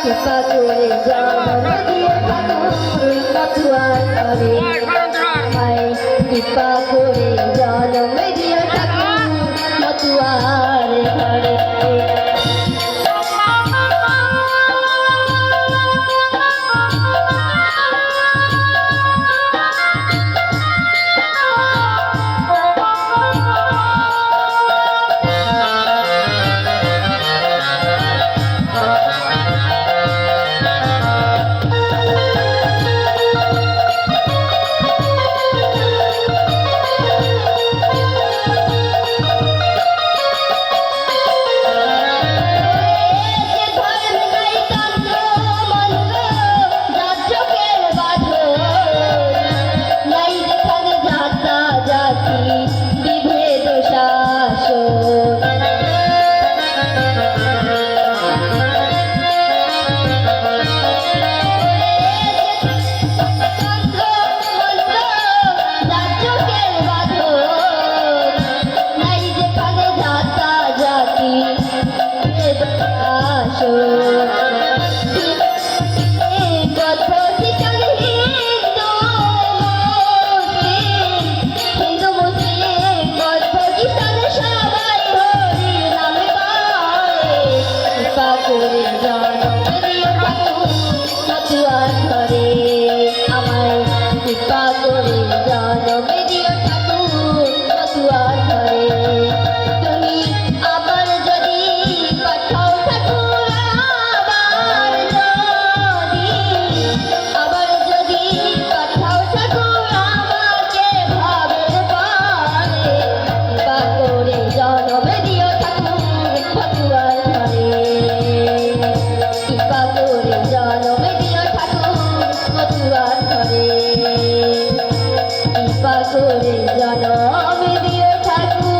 কৃপা করে জন্ম দিয়ে ঠাকুর মতুয়ার ঘরে আমায় কৃপা করে জন্ম দিয়ে ঠাকুর মতুয়ার ঘরে করে জন্ম দিয়ে ঠাকুর মতুয়ার ঘরে আমায় কৃপা করে জন্ম দিয়ে ঠাকুর মতুয়ার ঘরে তুমি আবার যদি পাঠাও ঠাকুর আবার যদি পাঠাও ঠাকুর আমাকে ভাবের পারে কৃপা করে জন্ম দিও ঠাকুর মতুয়ার ঘরে কৃপা করে জন্ম দিও ঠাকুর মতুয়ার ঘরে কৃপা করে জন্ম দিও ঠাকুর